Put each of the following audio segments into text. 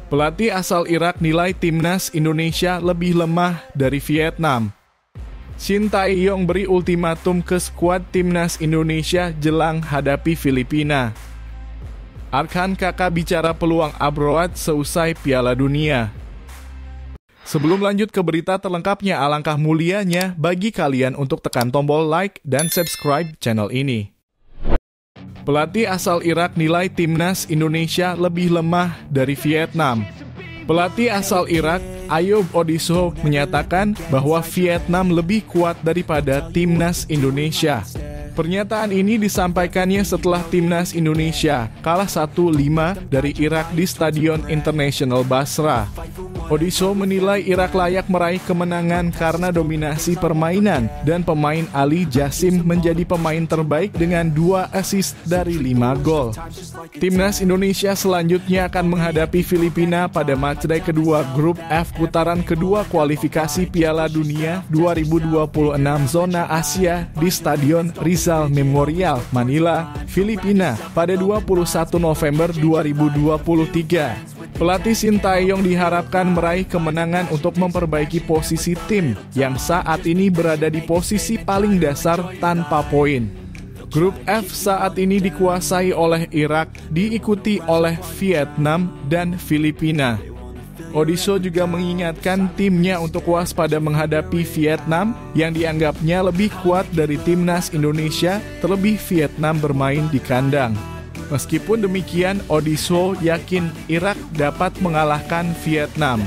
Pelatih asal Irak nilai timnas Indonesia lebih lemah dari Vietnam. Shin Tae-yong beri ultimatum ke skuad timnas Indonesia jelang hadapi Filipina. Arkan Kakak bicara peluang abroad seusai Piala Dunia. Sebelum lanjut ke berita terlengkapnya, alangkah mulianya bagi kalian untuk tekan tombol like dan subscribe channel ini. Pelatih asal Irak nilai timnas Indonesia lebih lemah dari Vietnam. Pelatih asal Irak, Ayoub Odisso, menyatakan bahwa Vietnam lebih kuat daripada timnas Indonesia. Pernyataan ini disampaikannya setelah timnas Indonesia kalah 1-5 dari Irak di Stadion International Basra. Odisso menilai Irak layak meraih kemenangan karena dominasi permainan dan pemain Ali Jassim menjadi pemain terbaik dengan 2 assist dari 5 gol. Timnas Indonesia selanjutnya akan menghadapi Filipina pada matchday kedua grup F putaran kedua kualifikasi Piala Dunia 2026 zona Asia di Stadion Rizal Memorial, Manila, Filipina pada 21 November 2023. Pelatih Shin Tae-yong diharapkan meraih kemenangan untuk memperbaiki posisi tim yang saat ini berada di posisi paling dasar tanpa poin. Grup F saat ini dikuasai oleh Irak, diikuti oleh Vietnam dan Filipina. Odisso juga mengingatkan timnya untuk waspada menghadapi Vietnam yang dianggapnya lebih kuat dari timnas Indonesia, terlebih Vietnam bermain di kandang. Meskipun demikian, Odisso yakin Irak dapat mengalahkan Vietnam.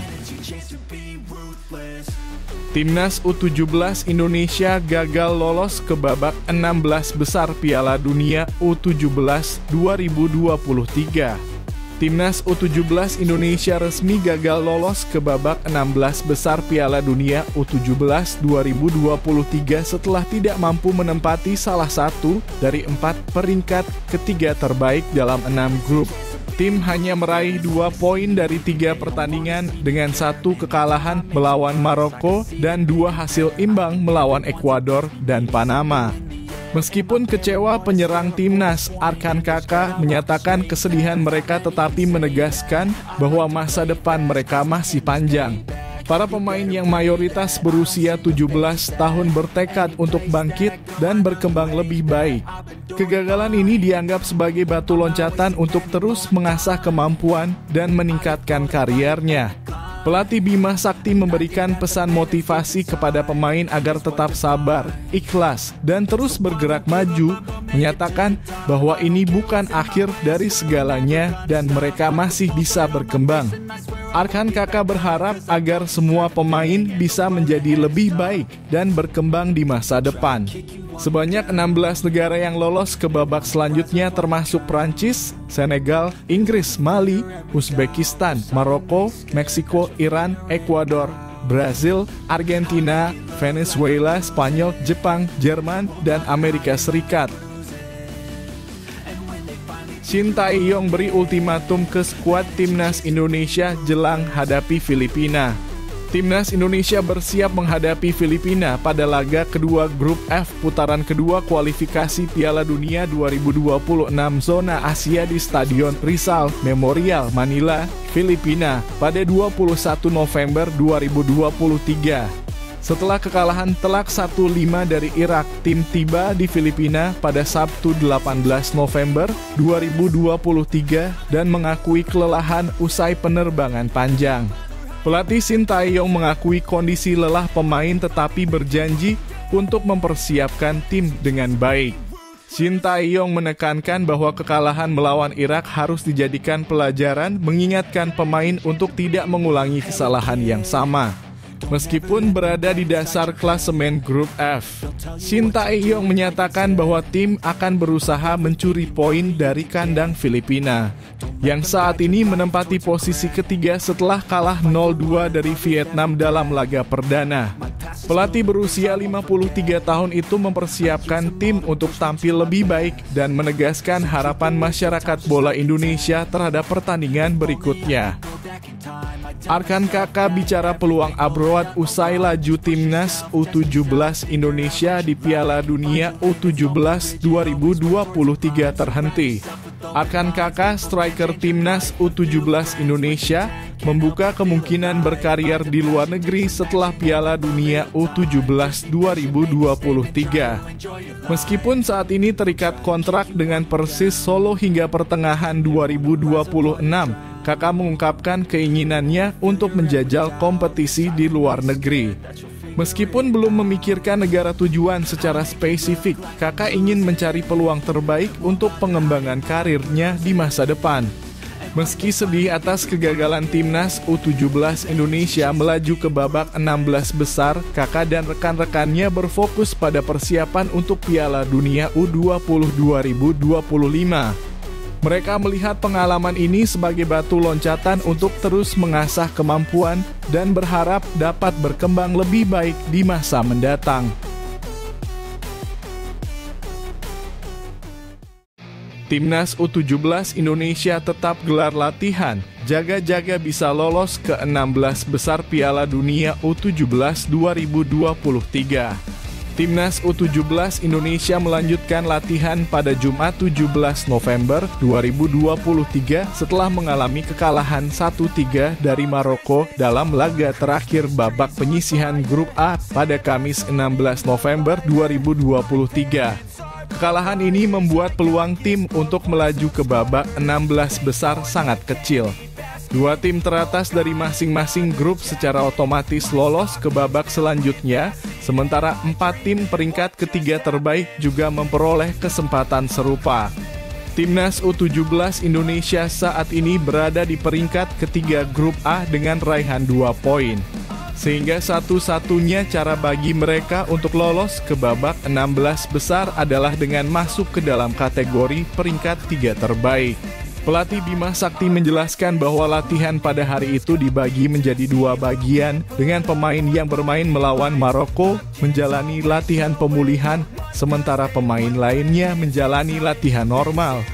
Timnas U17 Indonesia gagal lolos ke babak 16 besar Piala Dunia U17 2023. Timnas U17 Indonesia resmi gagal lolos ke babak 16 besar Piala Dunia U17 2023 setelah tidak mampu menempati salah satu dari 4 peringkat ketiga terbaik dalam 6 grup. Tim hanya meraih 2 poin dari 3 pertandingan dengan 1 kekalahan melawan Maroko dan 2 hasil imbang melawan Ekuador dan Panama. Meskipun kecewa, penyerang timnas Arkan Kakak menyatakan kesedihan mereka tetapi menegaskan bahwa masa depan mereka masih panjang. Para pemain yang mayoritas berusia 17 tahun bertekad untuk bangkit dan berkembang lebih baik. Kegagalan ini dianggap sebagai batu loncatan untuk terus mengasah kemampuan dan meningkatkan kariernya. Pelatih Bima Sakti memberikan pesan motivasi kepada pemain agar tetap sabar, ikhlas, dan terus bergerak maju, menyatakan bahwa ini bukan akhir dari segalanya dan mereka masih bisa berkembang. Arkan Kakak berharap agar semua pemain bisa menjadi lebih baik dan berkembang di masa depan. Sebanyak 16 negara yang lolos ke babak selanjutnya termasuk Prancis, Senegal, Inggris, Mali, Uzbekistan, Maroko, Meksiko, Iran, Ekuador, Brazil, Argentina, Venezuela, Spanyol, Jepang, Jerman, dan Amerika Serikat. Shin Tae-yong beri ultimatum ke skuad timnas Indonesia jelang hadapi Filipina. Timnas Indonesia bersiap menghadapi Filipina pada laga kedua grup F putaran kedua kualifikasi Piala Dunia 2026 zona Asia di Stadion Rizal Memorial, Manila, Filipina pada 21 November 2023. Setelah kekalahan telak 1-5 dari Irak, tim tiba di Filipina pada Sabtu 18 November 2023 dan mengakui kelelahan usai penerbangan panjang. Pelatih Shin Tae-yong mengakui kondisi lelah pemain tetapi berjanji untuk mempersiapkan tim dengan baik. Shin Tae-yong menekankan bahwa kekalahan melawan Irak harus dijadikan pelajaran, mengingatkan pemain untuk tidak mengulangi kesalahan yang sama. Meskipun berada di dasar klasemen grup F, Shin Tae-yong menyatakan bahwa tim akan berusaha mencuri poin dari kandang Filipina, yang saat ini menempati posisi ketiga setelah kalah 0-2 dari Vietnam dalam laga perdana. Pelatih berusia 53 tahun itu mempersiapkan tim untuk tampil lebih baik dan menegaskan harapan masyarakat bola Indonesia terhadap pertandingan berikutnya. Arkan Kakak bicara peluang abroad usai laju timnas U17 Indonesia di Piala Dunia U17 2023 terhenti. Arkan Kakak, striker timnas U17 Indonesia, membuka kemungkinan berkarier di luar negeri setelah Piala Dunia U17 2023. Meskipun saat ini terikat kontrak dengan Persis Solo hingga pertengahan 2026, Kakak mengungkapkan keinginannya untuk menjajal kompetisi di luar negeri. Meskipun belum memikirkan negara tujuan secara spesifik, Kakak ingin mencari peluang terbaik untuk pengembangan karirnya di masa depan. Meski sedih atas kegagalan timnas U17 Indonesia melaju ke babak 16 besar, Kakak dan rekan-rekannya berfokus pada persiapan untuk Piala Dunia U20 2025. Mereka melihat pengalaman ini sebagai batu loncatan untuk terus mengasah kemampuan dan berharap dapat berkembang lebih baik di masa mendatang. Timnas U17 Indonesia tetap gelar latihan, jaga-jaga bisa lolos ke 16 besar Piala Dunia U17 2023. Timnas U17 Indonesia melanjutkan latihan pada Jumat 17 November 2023 setelah mengalami kekalahan 1-3 dari Maroko dalam laga terakhir babak penyisihan Grup A pada Kamis 16 November 2023. Kekalahan ini membuat peluang tim untuk melaju ke babak 16 besar sangat kecil. Dua tim teratas dari masing-masing grup secara otomatis lolos ke babak selanjutnya, sementara 4 tim peringkat ketiga terbaik juga memperoleh kesempatan serupa. Timnas U17 Indonesia saat ini berada di peringkat ketiga grup A dengan raihan 2 poin. Sehingga satu-satunya cara bagi mereka untuk lolos ke babak 16 besar adalah dengan masuk ke dalam kategori peringkat 3 terbaik. Pelatih Bima Sakti menjelaskan bahwa latihan pada hari itu dibagi menjadi 2 bagian, dengan pemain yang bermain melawan Maroko menjalani latihan pemulihan, sementara pemain lainnya menjalani latihan normal.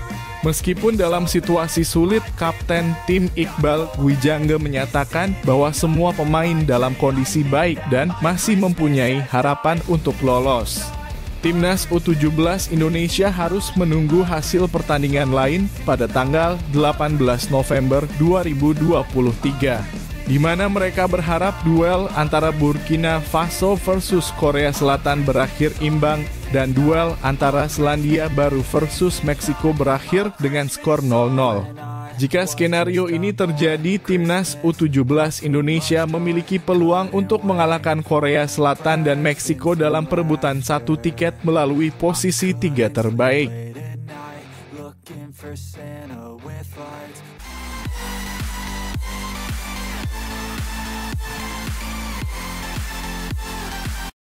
Meskipun dalam situasi sulit, Kapten tim Iqbal Gwijangge menyatakan bahwa semua pemain dalam kondisi baik dan masih mempunyai harapan untuk lolos. Timnas U17 Indonesia harus menunggu hasil pertandingan lain pada tanggal 18 November 2023, di mana mereka berharap duel antara Burkina Faso versus Korea Selatan berakhir imbang dan duel antara Selandia Baru versus Meksiko berakhir dengan skor 0-0. Jika skenario ini terjadi, Timnas U17 Indonesia memiliki peluang untuk mengalahkan Korea Selatan dan Meksiko dalam perebutan 1 tiket melalui posisi 3 terbaik.